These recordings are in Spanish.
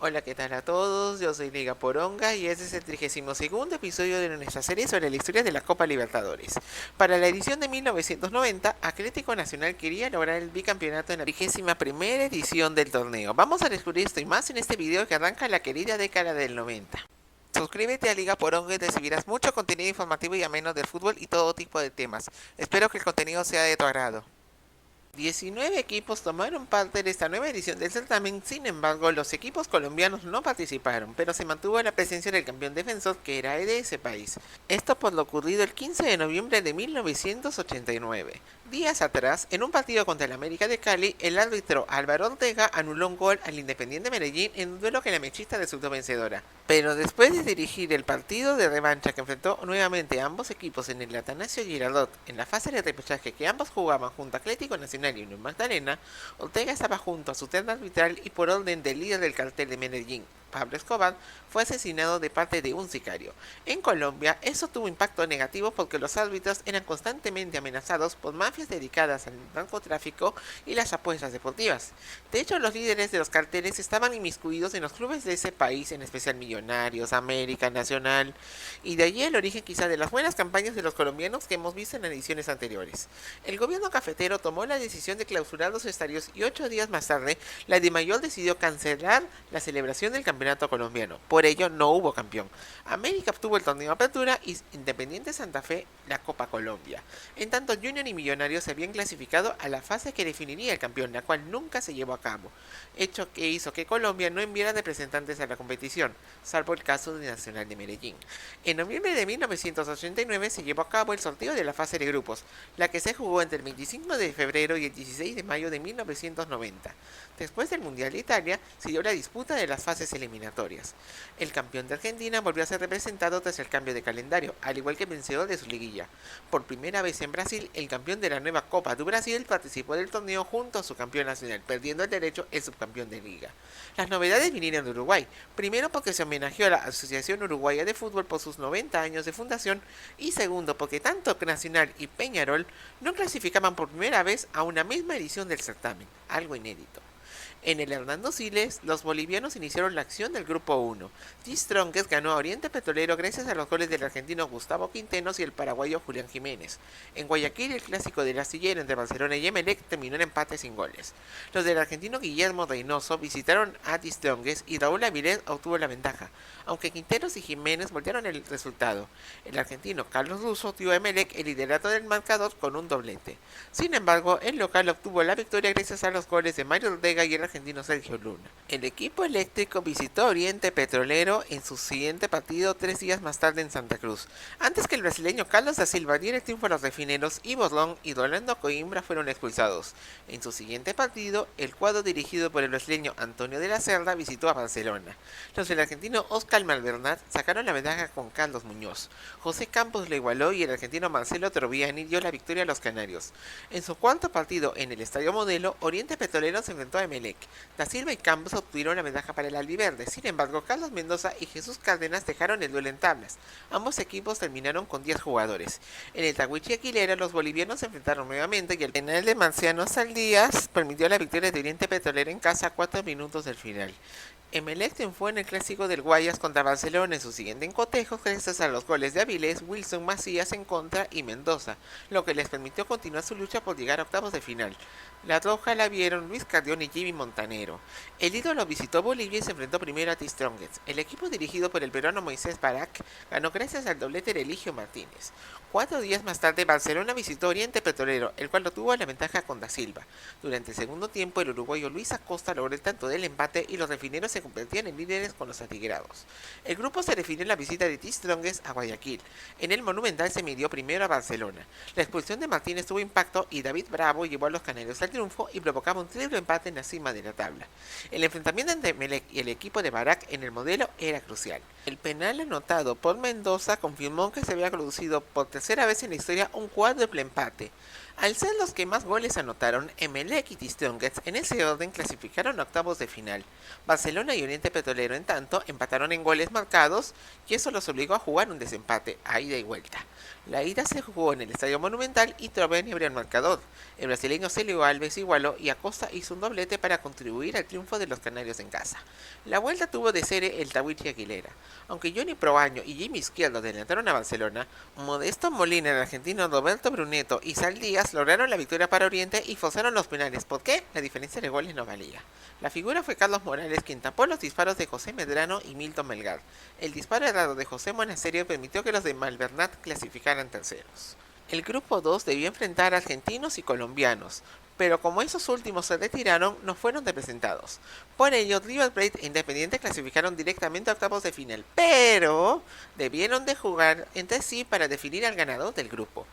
Hola, ¿qué tal a todos? Yo soy Liga Poronga y este es el 32º episodio de nuestra serie sobre la historia de la Copa Libertadores. Para la edición de 1990, Atlético Nacional quería lograr el bicampeonato en la 21ª edición del torneo. Vamos a descubrir esto y más en este video que arranca la querida década del 90. Suscríbete a Liga Poronga y recibirás mucho contenido informativo y ameno del fútbol y todo tipo de temas. Espero que el contenido sea de tu agrado. 19 equipos tomaron parte de esta nueva edición del certamen, sin embargo los equipos colombianos no participaron, pero se mantuvo la presencia del campeón defensor que era de ese país. Esto por lo ocurrido el 15 de noviembre de 1989. Días atrás, en un partido contra el América de Cali, el árbitro Álvaro Ortega anuló un gol al Independiente Medellín en un duelo que la mechista resultó vencedora. Pero después de dirigir el partido de revancha que enfrentó nuevamente a ambos equipos en el Atanasio Girardot en la fase de repechaje que ambos jugaban junto a Atlético Nacional y Unión Magdalena, Ortega estaba junto a su terna arbitral y por orden del líder del cartel de Medellín, Pablo Escobar, fue asesinado de parte de un sicario. En Colombia, eso tuvo impacto negativo porque los árbitros eran constantemente amenazados por mafias dedicadas al narcotráfico y las apuestas deportivas. De hecho, los líderes de los carteles estaban inmiscuidos en los clubes de ese país, en especial Millonarios, América, Nacional, y de allí el origen quizá de las buenas campañas de los colombianos que hemos visto en ediciones anteriores. El gobierno cafetero tomó la decisión de clausurar los estadios y 8 días más tarde, la DIMAYOR decidió cancelar la celebración del campeonato colombiano. Por ello, no hubo campeón. América obtuvo el torneo Apertura y Independiente Santa Fe la Copa Colombia. En tanto, Junior y Millonarios se habían clasificado a la fase que definiría el campeón, la cual nunca se llevó a cabo, hecho que hizo que Colombia no enviara representantes a la competición, salvo el caso de Nacional de Medellín. En noviembre de 1989 se llevó a cabo el sorteo de la fase de grupos, la que se jugó entre el 25 de febrero y el 16 de mayo de 1990. Después del Mundial de Italia, se dio la disputa de las fases eliminatorias. El campeón de Argentina volvió a ser representado tras el cambio de calendario, al igual que el vencedor de su liguilla. Por primera vez en Brasil, el campeón de la nueva Copa do Brasil participó del torneo junto a su campeón nacional, perdiendo el derecho el subcampeón de liga. Las novedades vinieron de Uruguay, primero porque se homenajeó a la Asociación Uruguaya de Fútbol por sus 90 años de fundación, y segundo porque tanto Nacional y Peñarol no clasificaban por primera vez a una misma edición del certamen, algo inédito. En el Hernando Siles, los bolivianos iniciaron la acción del Grupo 1. The Strongest ganó a Oriente Petrolero gracias a los goles del argentino Gustavo Quinteros y el paraguayo Julián Jiménez. En Guayaquil, el clásico del astillero entre Barcelona y Emelec terminó en empate sin goles. Los del argentino Guillermo Reynoso visitaron a The Strongest y Raúl Avilés obtuvo la ventaja, aunque Quinteros y Jiménez voltearon el resultado. El argentino Carlos Russo dio a Emelec el liderato del marcador con un doblete. Sin embargo, el local obtuvo la victoria gracias a los goles de Mario Ortega y el argentino Sergio Luna. El equipo eléctrico visitó a Oriente Petrolero en su siguiente partido 3 días más tarde en Santa Cruz. Antes que el brasileño Carlos da Silva diera el triunfo a los refineros, Ivo Ron y Rolando Coimbra fueron expulsados. En su siguiente partido, el cuadro dirigido por el brasileño Antonio de la Cerda visitó a Barcelona. Los del argentino Oscar Malvernat sacaron la ventaja con Carlos Muñoz. José Campos lo igualó y el argentino Marcelo Troviani dio la victoria a los canarios. En su cuarto partido en el Estadio Modelo, Oriente Petrolero se enfrentó a Emelec. Da Silva y Campos obtuvieron la ventaja para el albiverde. Sin embargo, Carlos Mendoza y Jesús Cárdenas dejaron el duelo en tablas. Ambos equipos terminaron con 10 jugadores. En el Tahuichi Aquilera, los bolivianos se enfrentaron nuevamente y el penal de Marciano Saldías permitió la victoria de Oriente Petrolero en casa a 4 minutos del final. Emelec triunfó en el clásico del Guayas contra Barcelona en su siguiente encotejo gracias a los goles de Avilés, Wilson Macías en contra y Mendoza, lo que les permitió continuar su lucha por llegar a octavos de final. La roja la vieron Luis Cardión y Jimmy Montanero. El ídolo visitó Bolivia y se enfrentó primero a The Strongest. El equipo dirigido por el peruano Moisés Barak ganó gracias al doblete de Eligio Martínez. 4 días más tarde, Barcelona visitó Oriente Petrolero, el cual obtuvo la ventaja con Da Silva. Durante el segundo tiempo, el uruguayo Luis Acosta logró el tanto del empate y los refineros se convertían en líderes con los atigrados. El grupo se definió en la visita de The Strongest a Guayaquil. En el Monumental se midió primero a Barcelona. La expulsión de Martínez tuvo impacto y David Bravo llevó a los canarios al triunfo y provocaba un triple empate en la cima de la tabla. El enfrentamiento entre Emelec y el equipo de Barak en el Modelo era crucial. El penal anotado por Mendoza confirmó que se había producido por tercera vez en la historia un cuádruple empate. Al ser los que más goles anotaron, Emelec y The Strongest en ese orden clasificaron a octavos de final. Barcelona y Oriente Petrolero, en tanto, empataron en goles marcados y eso los obligó a jugar un desempate a ida y vuelta. La ida se jugó en el Estadio Monumental y Troveni abrió el marcador. El brasileño Celio Alves igualó y Acosta hizo un doblete para contribuir al triunfo de los canarios en casa. La vuelta tuvo de serie el Tawichi Aguilera. Aunque Johnny Proaño y Jimmy Izquierdo adelantaron a Barcelona, Modesto Molina, el argentino Roberto Brunetto y Sal Díaz lograron la victoria para Oriente y forzaron los penales. ¿Por qué? La diferencia de goles no valía. La figura fue Carlos Morales, quien tapó los disparos de José Medrano y Milton Melgar. El disparo errado de José Monasterio permitió que los de Malvernat clasificaran terceros. El grupo 2 debió enfrentar a argentinos y colombianos, pero como esos últimos se retiraron, no fueron representados. Por ello, River Plate e Independiente clasificaron directamente a octavos de final, pero debieron de jugar entre sí para definir al ganador del grupo.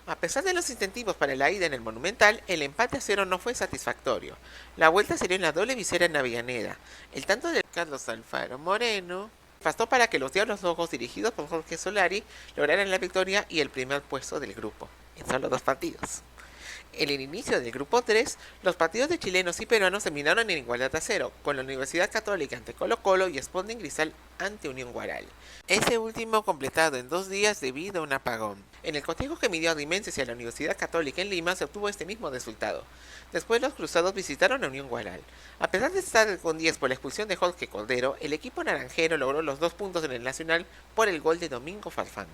A pesar de los incentivos para la ida en el Monumental, el empate a cero no fue satisfactorio. La vuelta sería en la doble visera en Avellaneda. El tanto de Carlos Alfaro Moreno bastó para que los Diablos Rojos, dirigidos por Jorge Solari, lograran la victoria y el primer puesto del grupo, en solo 2 partidos. En el inicio del grupo 3, los partidos de chilenos y peruanos terminaron en igualdad a 0, con la Universidad Católica ante Colo-Colo y Sporting Cristal ante Unión Guaral. Ese último completado en 2 días debido a un apagón. En el cotejo que midió a Rimenses y a la Universidad Católica en Lima se obtuvo este mismo resultado. Después los cruzados visitaron a Unión Guaral. A pesar de estar con 10 por la expulsión de Jorge Cordero, el equipo naranjero logró los 2 puntos en el Nacional por el gol de Domingo Farfán.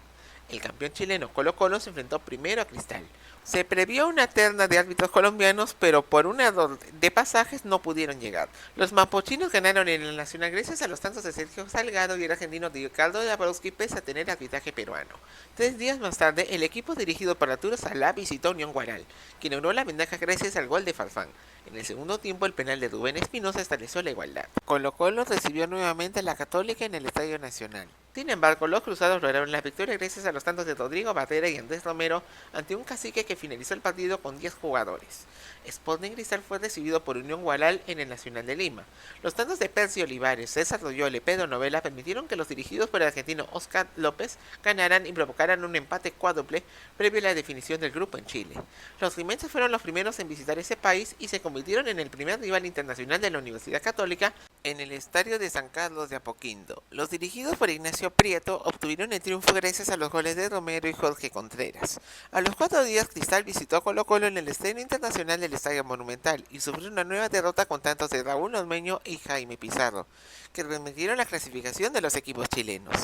El campeón chileno Colo-Colo se enfrentó primero a Cristal. Se previó una terna de árbitros colombianos, pero por un error de pasajes no pudieron llegar. Los mapochinos ganaron en el Nacional gracias a los tantos de Sergio Salgado y el argentino Ricardo Dabrowski pese a tener arbitraje peruano. 3 días más tarde, el equipo dirigido por Arturo Salá visitó a Unión Guaral, quien logró la ventaja gracias al gol de Farfán. En el segundo tiempo, el penal de Rubén Espinosa estableció la igualdad. Colo-Colo recibió nuevamente a la Católica en el Estadio Nacional. Sin embargo, los cruzados lograron la victoria gracias a los tantos de Rodrigo Barrera y Andrés Romero ante un cacique que finalizó el partido con 10 jugadores. Sporting Cristal fue recibido por Unión Guaral en el Nacional de Lima. Los tantos de Percy Olivares, César Loyola y Pedro Novela permitieron que los dirigidos por el argentino Oscar López ganaran y provocaran un empate cuádruple previo a la definición del grupo en Chile. Los rimenses fueron los primeros en visitar ese país y se convirtieron en el primer rival internacional de la Universidad Católica en el estadio de San Carlos de Apoquindo. Los dirigidos por Ignacio Prieto obtuvieron el triunfo gracias a los goles de Romero y Jorge Contreras. A los 4 días, Cristal visitó a Colo-Colo en el Estadio Internacional del Estadio Monumental y sufrió una nueva derrota con tantos de Raúl Ormeño y Jaime Pizarro, que permitieron la clasificación de los equipos chilenos.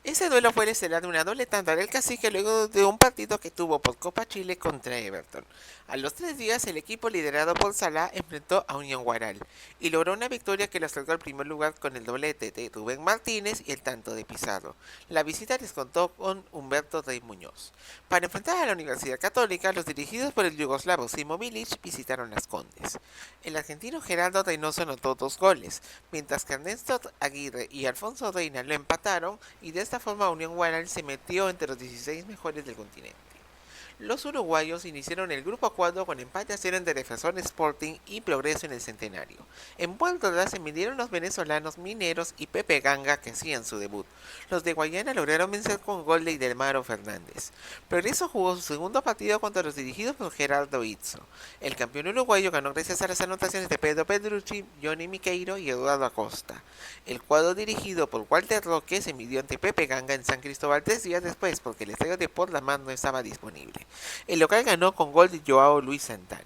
Ese duelo fue el estelar de una doble tanda del cacique luego de un partido que tuvo por Copa Chile contra Everton. A los 3 días, el equipo liderado por Salá enfrentó a Unión Guaral y logró una victoria que los acercó al primer lugar con el doblete de Rubén Martínez y el tanto de Pizarro. La visita les contó con Humberto Rey Muñoz. Para enfrentar a la Universidad Católica, los dirigidos por el yugoslavo Simo Milic visitaron Las Condes. El argentino Gerardo Reynoso anotó 2 goles, mientras que Ernesto Aguirre y Alfonso Reina lo empataron y de esta forma Unión Guaral se metió entre los 16 mejores del continente. Los uruguayos iniciaron el grupo 4 con empate a 0 entre Defensor Sporting y Progreso en el Centenario. En Puerto Ordaz se midieron los venezolanos Mineros y Pepe Ganga que hacían su debut. Los de Guayana lograron vencer con gol de Idelmaro Fernández. Progreso jugó su segundo partido contra los dirigidos por Gerardo Izzo. El campeón uruguayo ganó gracias a las anotaciones de Pedro Pedrucci, Johnny Miqueiro y Eduardo Acosta. El cuadro dirigido por Walter Roque se midió ante Pepe Ganga en San Cristóbal 3 días después porque el estadio de Porlamar no estaba disponible. El local ganó con gol de Joao Luis Santana.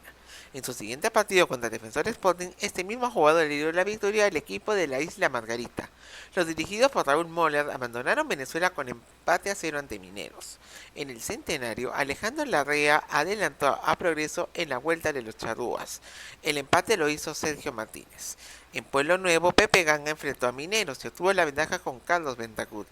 En su siguiente partido contra Defensor Sporting, este mismo jugador le dio la victoria al equipo de la Isla Margarita. Los dirigidos por Raúl Moller abandonaron Venezuela con empate a 0 ante Mineros. En el Centenario, Alejandro Larrea adelantó a Progreso en la vuelta de los Charrúas. El empate lo hizo Sergio Martínez. En Pueblo Nuevo, Pepe Ganga enfrentó a Mineros y obtuvo la ventaja con Carlos Bentancur.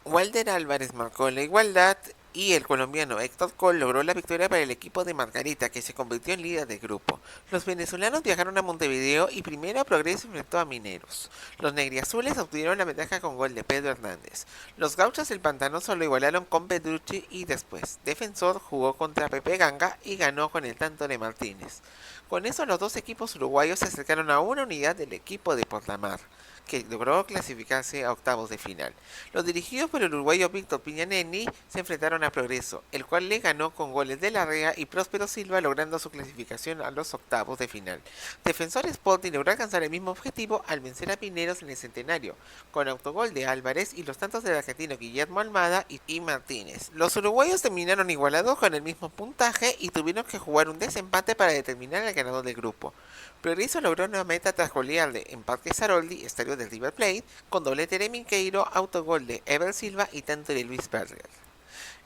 Walter Álvarez marcó la igualdad y el colombiano Héctor Col logró la victoria para el equipo de Margarita, que se convirtió en líder de grupo. Los venezolanos viajaron a Montevideo y primero Progreso enfrentó a Mineros. Los negriazules obtuvieron la ventaja con gol de Pedro Hernández. Los gauchos del Pantanoso lo igualaron con Pedrucci y después Defensor jugó contra Pepe Ganga y ganó con el tanto de Martínez. Con eso los dos equipos uruguayos se acercaron a una unidad del equipo de Porlamar. que logró clasificarse a octavos de final. Los dirigidos por el uruguayo Víctor Piñaneni se enfrentaron a Progreso, el cual le ganó con goles de Larrea y Próspero Silva, logrando su clasificación a los octavos de final. Defensor Sporting logró alcanzar el mismo objetivo al vencer a Pineros en el Centenario, con autogol de Álvarez y los tantos del argentino Guillermo Almada y Martínez. Los uruguayos terminaron igualados con el mismo puntaje y tuvieron que jugar un desempate para determinar al ganador del grupo. Progreso logró una meta tras golearle en Parque Saroldi, estadio del River Plate, con doblete de Minqueiro, autogol de Ever Silva y tanto de Luis Berriel.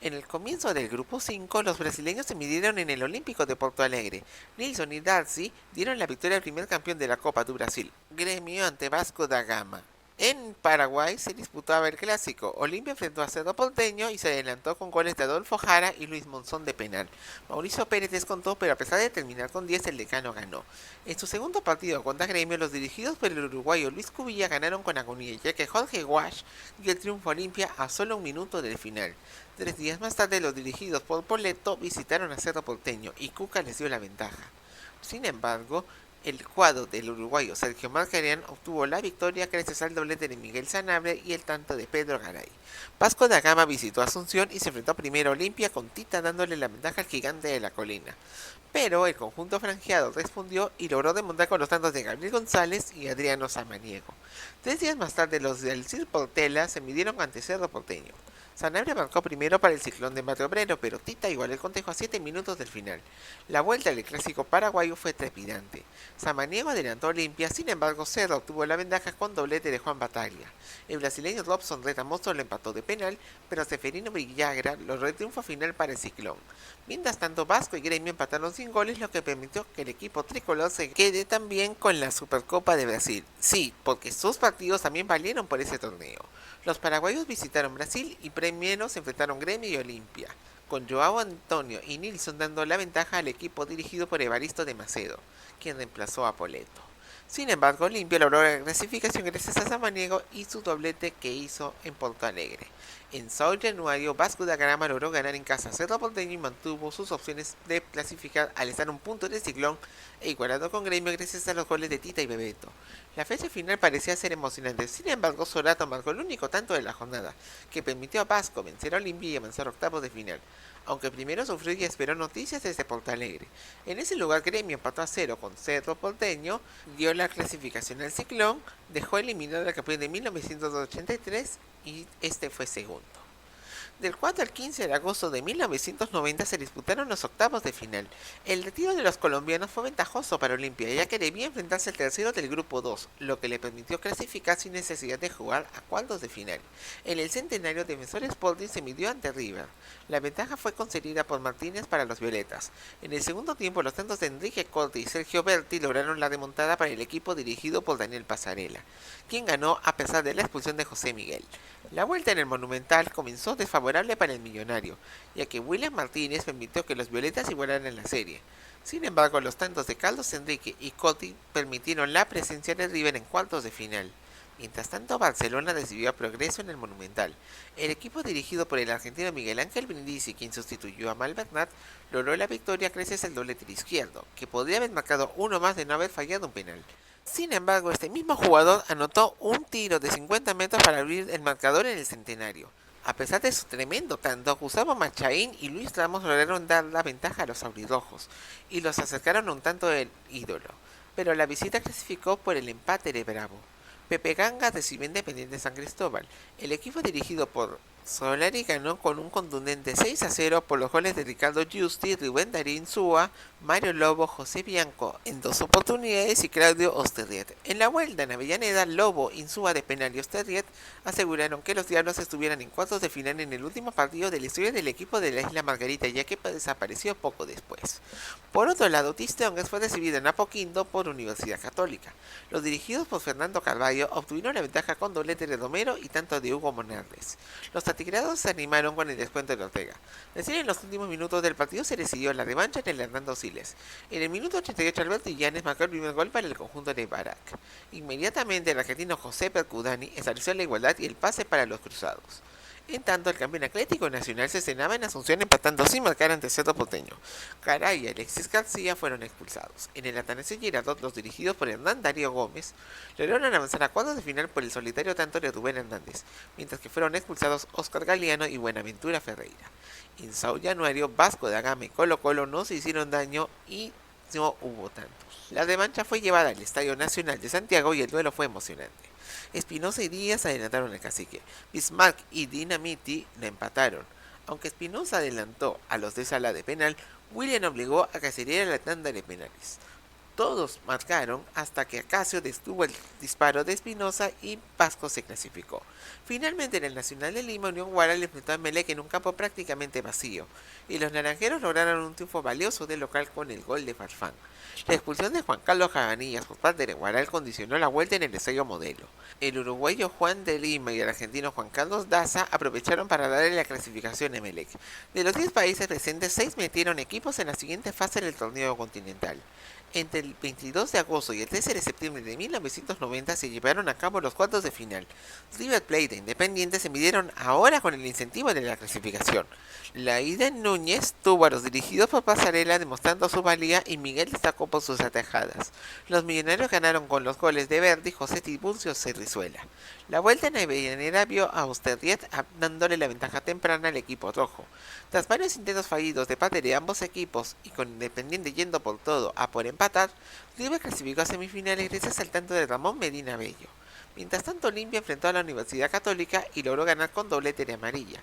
En el comienzo del grupo 5, los brasileños se midieron en el Olímpico de Porto Alegre. Nilson y Darcy dieron la victoria al primer campeón de la Copa do Brasil, Gremio ante Vasco da Gama. En Paraguay se disputaba el clásico. Olimpia enfrentó a Cerro Porteño y se adelantó con goles de Adolfo Jara y Luis Monzón de penal. Mauricio Pérez descontó, pero a pesar de terminar con 10, el decano ganó. En su segundo partido contra Gremio, los dirigidos por el uruguayo Luis Cubilla ganaron con agonía, ya que Jorge Wash dio el triunfo a Olimpia a solo un minuto del final. 3 días más tarde, los dirigidos por Poletto visitaron a Cerro Porteño y Cuca les dio la ventaja. Sin embargo, el cuadro del uruguayo Sergio Markarián obtuvo la victoria gracias al doblete de Miguel Sanabria y el tanto de Pedro Garay. Vasco da Gama visitó a Asunción y se enfrentó primero a Olimpia, con Tita dándole la ventaja al gigante de la colina. Pero el conjunto franjeado respondió y logró remontar con los tantos de Gabriel González y Adriano Samaniego. 3 días más tarde, los del Cir Portela se midieron ante Cerro Porteño. Sanabria marcó primero para el Ciclón de Barrio Obrero, pero Tita igualó el cotejo a 7 minutos del final. La vuelta del clásico paraguayo fue trepidante. Samaniego adelantó a Olimpia, sin embargo Cerro obtuvo la ventaja con doblete de Juan Bataglia. El brasileño Robson Retamoso lo empató de penal, pero Seferino Villagra logró el triunfo final para el Ciclón. Mientras tanto, Vasco y Gremio empataron sin goles, lo que permitió que el equipo tricolor se quede también con la Supercopa de Brasil. Sí, porque sus partidos también valieron por ese torneo. Los paraguayos visitaron Brasil y primero se enfrentaron Gremio y Olimpia, con Joao Antonio y Nilson dando la ventaja al equipo dirigido por Evaristo de Macedo, quien reemplazó a Poletto. Sin embargo, Olimpia logró la clasificación gracias a Samaniego y su doblete que hizo en Porto Alegre. En Sao Januario, Vasco da Gama logró ganar en casa a Cerro Porteño y mantuvo sus opciones de clasificar al estar un punto del Ciclón e igualado con Gremio gracias a los goles de Tita y Bebeto. La fecha final parecía ser emocionante, sin embargo Sorato marcó el único tanto de la jornada, que permitió a Vasco vencer a Olimpia y avanzar a octavos de final, aunque primero sufrió y esperó noticias desde Porto Alegre. En ese lugar Gremio empató a 0 con Cerro Porteño, dio la clasificación al Ciclón, dejó eliminado al campeón de 1983 y este fue segundo. Del 4 al 15 de agosto de 1990 se disputaron los octavos de final. El retiro de los colombianos fue ventajoso para Olimpia, ya que debía enfrentarse al tercero del grupo 2, lo que le permitió clasificar sin necesidad de jugar a cuartos de final. En el Centenario, Defensor Sporting se midió ante River. La ventaja fue concedida por Martínez para los violetas. En el segundo tiempo, los tantos de Enrique Corti y Sergio Berti lograron la remontada para el equipo dirigido por Daniel Pasarela, quien ganó a pesar de la expulsión de José Miguel. La vuelta en el Monumental comenzó desfavorable para el millonario, ya que William Martínez permitió que los violetas igualaran la serie. Sin embargo, los tantos de Carlos Enrique y Cotti permitieron la presencia de River en cuartos de final. Mientras tanto, Barcelona recibió a Progreso en el Monumental. El equipo dirigido por el argentino Miguel Ángel Brindisi, quien sustituyó a Malvernat, logró la victoria gracias al doblete izquierdo, que podría haber marcado uno más de no haber fallado un penal. Sin embargo, este mismo jugador anotó un tiro de 50 metros para abrir el marcador en el Centenario. A pesar de su tremendo tanto, Gustavo Machaín y Luis Ramos lograron dar la ventaja a los aurirrojos y los acercaron a un tanto del ídolo, pero la visita clasificó por el empate de Bravo. Pepe Ganga recibió Independiente San Cristóbal. El equipo dirigido por Solari ganó con un contundente 6-0 por los goles de Ricardo Giusti, Rubén Darín Súa, Mario Lobo, José Bianco en 2 oportunidades y Claudio Osterriet. En la vuelta en Avellaneda, Lobo, Insúa de penal y Osterriet aseguraron que los Diablos estuvieran en cuartos de final en el último partido de la historia del equipo de la Isla Margarita, ya que desapareció poco después. Por otro lado, Tistongues fue recibido en Apoquindo por Universidad Católica. Los dirigidos por Fernando Carvalho obtuvieron la ventaja con doblete de Romero y tanto de Hugo Monardes. Los atigrados se animaron con el descuento de Ortega. Recién en los últimos minutos del partido se decidió la revancha en el Hernando Siles. En el minuto 88 Alberto Illanes marcó el primer gol para el conjunto de Barak. Inmediatamente el argentino José Percudani estableció la igualdad y el pase para los cruzados. En tanto, el campeón Atlético Nacional se estrenaba en Asunción empatando sin marcar ante Cerro Porteño. Caray y Alexis García fueron expulsados. En el Atanasio Girardot, los dirigidos por Hernán Darío Gómez lograron avanzar a cuartos de final por el solitario tanto de Rubén Hernández, mientras que fueron expulsados Oscar Galeano y Buenaventura Ferreira. En Sao Januario, Vasco da Gama y Colo Colo no se hicieron daño y no hubo tantos. La revancha fue llevada al Estadio Nacional de Santiago y el duelo fue emocionante. Espinosa y Díaz adelantaron al cacique. Bismarck y Dinamiti la empataron. Aunque Espinosa adelantó a los de sala de penal, William obligó a Cacería a la tanda de penales. Todos marcaron hasta que Acacio detuvo el disparo de Espinosa y Vasco se clasificó. Finalmente en el Nacional de Lima, Unión Guaral enfrentó a Emelec en un campo prácticamente vacío, y los naranjeros lograron un triunfo valioso del local con el gol de Farfán. La expulsión de Juan Carlos Jaganillas por parte de Guaral condicionó la vuelta en el estadio Modelo. El uruguayo Juan de Lima y el argentino Juan Carlos Daza aprovecharon para darle la clasificación a Emelec. De los 10 países presentes, 6 metieron equipos en la siguiente fase del torneo continental. Entre el 22 de agosto y el 13 de septiembre de 1990 se llevaron a cabo los cuartos de final. River Plate e Independiente se midieron ahora con el incentivo de la clasificación. La ida en Núñez tuvo a los dirigidos por Pasarela demostrando su valía y Miguel destacó por sus atajadas. Los millonarios ganaron con los goles de Verdi, José Tiburcio y Cerrizuela. La vuelta en Avellaneda vio a Osterriet dándole la ventaja temprana al equipo rojo. Tras varios intentos fallidos de parte de ambos equipos y con Independiente yendo por todo a por empatar, River clasificó a semifinales gracias al tanto de Ramón Medina Bello. Mientras tanto, Olimpia enfrentó a la Universidad Católica y logró ganar con doblete de amarilla,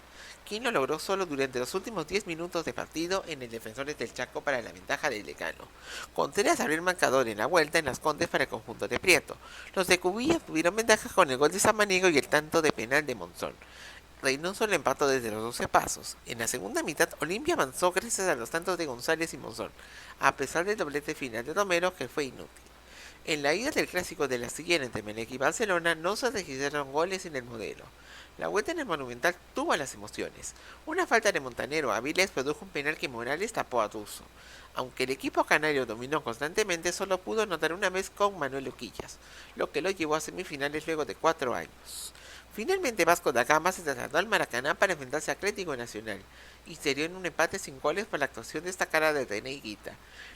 quien lo logró solo durante los últimos 10 minutos de partido en el Defensores del Chaco para la ventaja del decano. Contreras abrió el marcador en la vuelta en Las Condes para el conjunto de Prieto. Los de Cubillas tuvieron ventaja con el gol de Samaniego y el tanto de penal de Monzón. Reynoso le empató desde los 12 pasos. En la segunda mitad, Olimpia avanzó gracias a los tantos de González y Monzón, a pesar del doblete final de Romero, que fue inútil. En la ida del clásico de la Astillera entre Emelec y Barcelona no se registraron goles en el Modelo. La vuelta en el Monumental tuvo las emociones. Una falta de Montanero a Avilés produjo un penal que Morales tapó a Tuzo. Aunque el equipo canario dominó constantemente, solo pudo anotar una vez con Manuel Oquillas, lo que lo llevó a semifinales luego de 4 años. Finalmente Vasco da Gama se trasladó al Maracaná para enfrentarse a Atlético Nacional y se dio en un empate sin goles por la actuación destacada de René Higuita.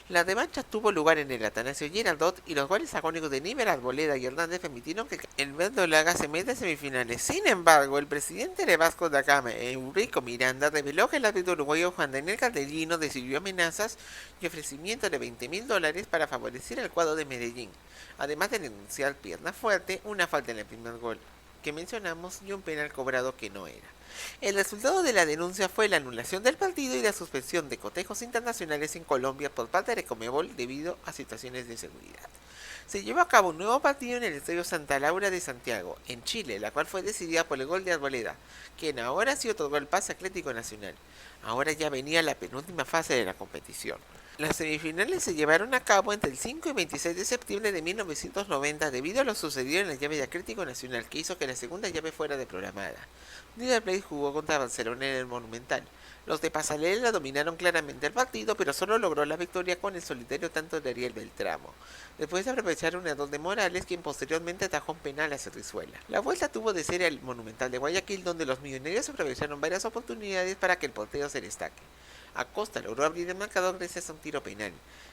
La revancha tuvo lugar en el Atanasio Girardot y los goles agónicos de Níver, Arboleda y Hernández permitieron que el verdolaga se meta en semifinales. Sin embargo, el presidente de Vasco da Gama, Eurico Miranda, reveló que el árbitro uruguayo Juan Daniel Calderino decidió amenazas y ofrecimiento de $20.000 para favorecer al cuadro de Medellín, además de denunciar pierna fuerte, una falta en el primer gol que mencionamos y un penal cobrado que no era. El resultado de la denuncia fue la anulación del partido y la suspensión de cotejos internacionales en Colombia por parte de Conmebol debido a situaciones de seguridad. Se llevó a cabo un nuevo partido en el Estadio Santa Laura de Santiago, en Chile, la cual fue decidida por el gol de Arboleda, quien ahora sí otorgó el pase Atlético Nacional. Ahora ya venía la penúltima fase de la competición. Las semifinales se llevaron a cabo entre el 5 y 26 de septiembre de 1990 debido a lo sucedido en la llave de Atlético Nacional que hizo que la segunda llave fuera desprogramada. River Plate jugó contra Barcelona en el Monumental. Los de Pasarela dominaron claramente el partido, pero solo logró la victoria con el solitario tanto de Ariel Beltramo, después de aprovechar un error de Morales, quien posteriormente atajó un penal a Cerrizuela. La vuelta tuvo de ser el Monumental de Guayaquil, donde los millonarios aprovecharon varias oportunidades para que el portero se destaque. Acosta logró abrir el marcador gracias a un tiro penal,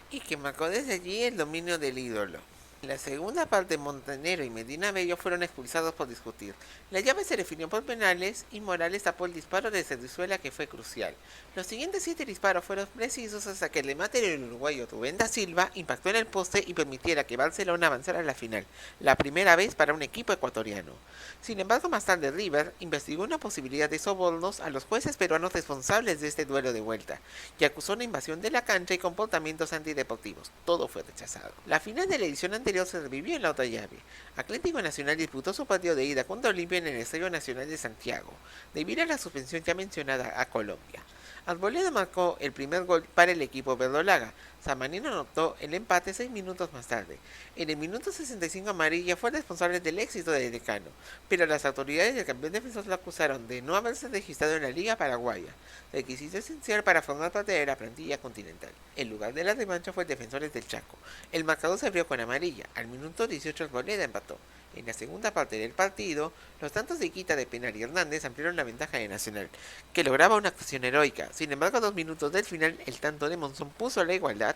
y que marcó desde allí el dominio del ídolo. En la segunda parte, Montanero y Medina Bello fueron expulsados por discutir. La llave se definió por penales y Morales tapó el disparo de Cerrizuela, que fue crucial. Los siguientes 7 disparos fueron precisos hasta que el remate del uruguayo Rubén da Silva impactó en el poste y permitiera que Barcelona avanzara a la final, la primera vez para un equipo ecuatoriano. Sin embargo, más tarde River investigó una posibilidad de sobornos a los jueces peruanos responsables de este duelo de vuelta y acusó una invasión de la cancha y comportamientos antideportivos. Todo fue rechazado. La final de la edición anterior se revivió en la otra llave. Atlético Nacional disputó su partido de ida contra Olimpia en el Estadio Nacional de Santiago, debido a la suspensión ya mencionada a Colombia. Arboleda marcó el primer gol para el equipo verdolaga. Samanino anotó el empate 6 minutos más tarde. En el minuto 65 Amarilla fue responsable del éxito del decano, pero las autoridades del campeón defensor lo acusaron de no haberse registrado en la Liga Paraguaya, requisito esencial para formar parte de la plantilla continental. El lugar de la revancha fue el Defensores del Chaco. El marcador se abrió con Amarilla. Al minuto 18 Arboleda empató. En la segunda parte del partido, los tantos de Iquita, de Penar y Hernández ampliaron la ventaja de Nacional, que lograba una actuación heroica. Sin embargo, a 2 minutos del final, el tanto de Monzón puso la igualdad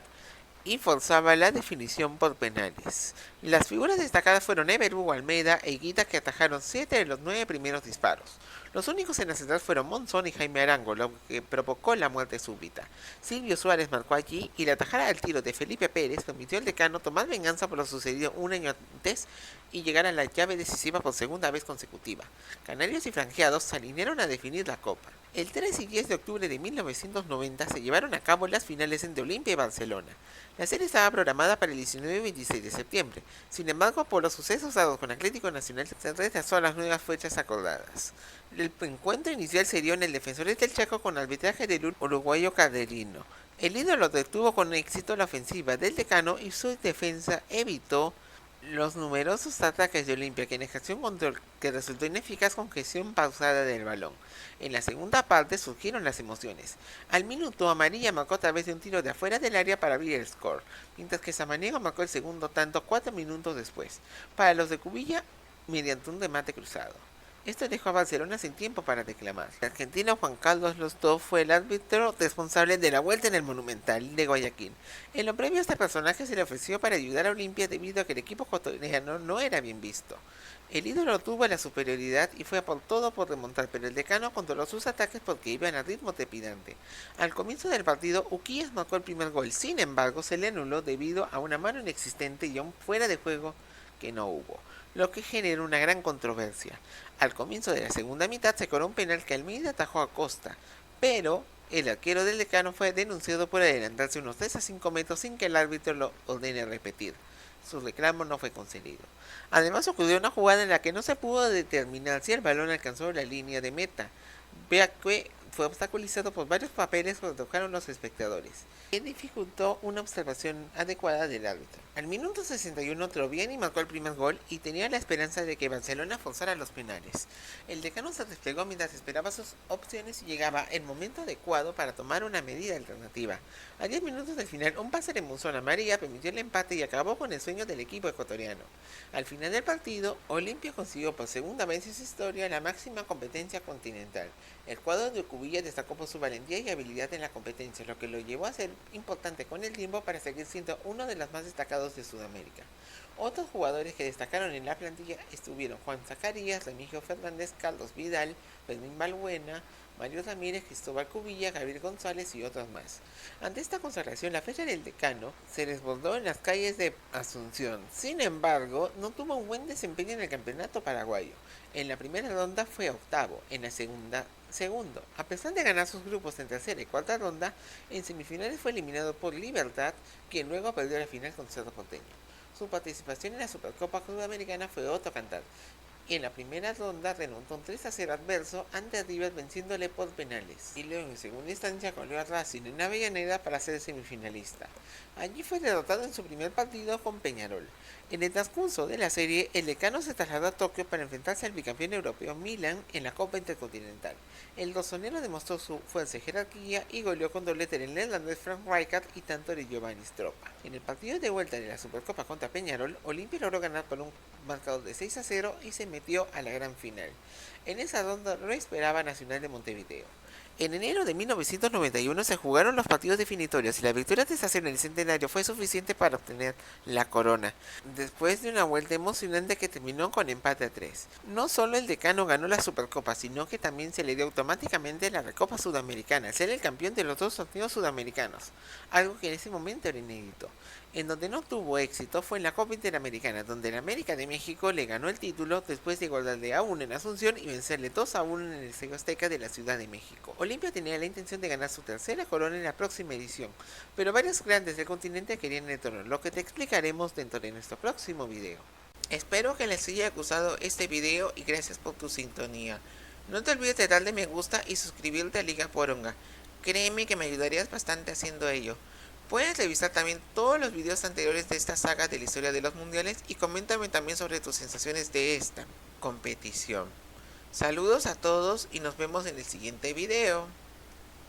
y forzaba la definición por penales. Las figuras destacadas fueron Ever Hugo Almeida e Higuita, que atajaron 7 de los 9 primeros disparos. Los únicos en acertar fueron Monzón y Jaime Arango, lo que provocó la muerte súbita. Silvio Suárez marcó allí y la atajada al tiro de Felipe Pérez permitió al decano tomar venganza por lo sucedido un año antes y llegar a la llave decisiva por segunda vez consecutiva. Canarios y franjeados se alinearon a definir la copa. El 3 y 10 de octubre de 1990 se llevaron a cabo las finales entre Olimpia y Barcelona. La serie estaba programada para el 19 y 26 de septiembre. Sin embargo, por los sucesos dados con Atlético Nacional, se retrasó a las nuevas fechas acordadas. El encuentro inicial se dio en el Defensores del Chaco con arbitraje del uruguayo Caderino. El ídolo detuvo con éxito la ofensiva del decano y su defensa evitó los numerosos ataques de Olimpia, que en ejerció un control que resultó ineficaz con gestión pausada del balón. En la segunda parte surgieron las emociones. Al minuto, Amarilla marcó a través de un tiro de afuera del área para abrir el score, mientras que Samaniego marcó el segundo tanto 4 minutos después, para los de Cubilla, mediante un remate cruzado. Esto dejó a Barcelona sin tiempo para declamar. El argentino Juan Carlos Lostó fue el árbitro responsable de la vuelta en el Monumental de Guayaquil. En lo previo, este personaje se le ofreció para ayudar a Olimpia debido a que el equipo ecuatoriano no era bien visto. El ídolo tuvo la superioridad y fue a por todo por remontar, pero el decano controló sus ataques porque iban a ritmo trepidante. Al comienzo del partido, Uquías marcó el primer gol, sin embargo se le anuló debido a una mano inexistente y a un fuera de juego que no hubo, lo que generó una gran controversia. Al comienzo de la segunda mitad se cobró un penal que Almeida atajó a Costa, pero el arquero del decano fue denunciado por adelantarse unos 3 a 5 metros sin que el árbitro lo ordene repetir. Su reclamo no fue concedido. Además ocurrió una jugada en la que no se pudo determinar si el balón alcanzó la línea de meta, ya que fue obstaculizado por varios papeles que tocaron los espectadores, que dificultó una observación adecuada del árbitro. Al minuto 61 Troviani marcó el primer gol y tenía la esperanza de que Barcelona forzara los penales. El decano se desplegó mientras esperaba sus opciones y llegaba el momento adecuado para tomar una medida alternativa. A 10 minutos del final, un pase de Monzón a María permitió el empate y acabó con el sueño del equipo ecuatoriano. Al final del partido, Olimpia consiguió por segunda vez en su historia la máxima competencia continental. El cuadro de Cubilla destacó por su valentía y habilidad en la competencia, lo que lo llevó a ser importante con el tiempo para seguir siendo uno de los más destacados de Sudamérica. Otros jugadores que destacaron en la plantilla estuvieron Juan Zacarías, Remigio Fernández, Carlos Vidal, Fermín Balbuena, Mario Ramírez, Cristóbal Cubilla, Gabriel González y otros más. Ante esta consagración, la fecha del decano se desbordó en las calles de Asunción. Sin embargo, no tuvo un buen desempeño en el campeonato paraguayo. En la primera ronda fue octavo, en la segunda segundo. A pesar de ganar sus grupos en tercera y cuarta ronda, en semifinales fue eliminado por Libertad, quien luego perdió la final con Cerro Porteño. Su participación en la Supercopa Sudamericana fue otro cantar. En la primera ronda remontó un 3 a 0 adverso ante River venciéndole por penales. Y luego en segunda instancia goleó a Racing en Avellaneda para ser semifinalista. Allí fue derrotado en su primer partido con Peñarol. En el transcurso de la serie, el decano se trasladó a Tokio para enfrentarse al bicampeón europeo Milan en la Copa Intercontinental. El rosonero demostró su fuerza y jerarquía y goleó con doblete el neerlandés Frank Rijkaard y tanto de Giovanni Stroppa. En el partido de vuelta de la Supercopa contra Peñarol, Olimpia logró ganar por un marcador de 6 a 0 y se metió a la gran final. En esa ronda lo esperaba Nacional de Montevideo. En enero de 1991 se jugaron los partidos definitorios y la victoria de estación en el Centenario fue suficiente para obtener la corona, después de una vuelta emocionante que terminó con empate a 3. No solo el decano ganó la Supercopa, sino que también se le dio automáticamente la Recopa Sudamericana, al ser el campeón de los dos torneos sudamericanos, algo que en ese momento era inédito. En donde no tuvo éxito fue en la Copa Interamericana, donde el América de México le ganó el título después de igualarle a 1 en Asunción y vencerle 2 a 1 en el Estadio Azteca de la Ciudad de México. Olimpia tenía la intención de ganar su tercera corona en la próxima edición, pero varios grandes del continente querían el trono, lo que te explicaremos dentro de nuestro próximo video. Espero que les haya gustado este video y gracias por tu sintonía. No te olvides de darle me gusta y suscribirte a Liga Poronga. Créeme que me ayudarías bastante haciendo ello. Puedes revisar también todos los videos anteriores de esta saga de la historia de los mundiales y coméntame también sobre tus sensaciones de esta competición. Saludos a todos y nos vemos en el siguiente video.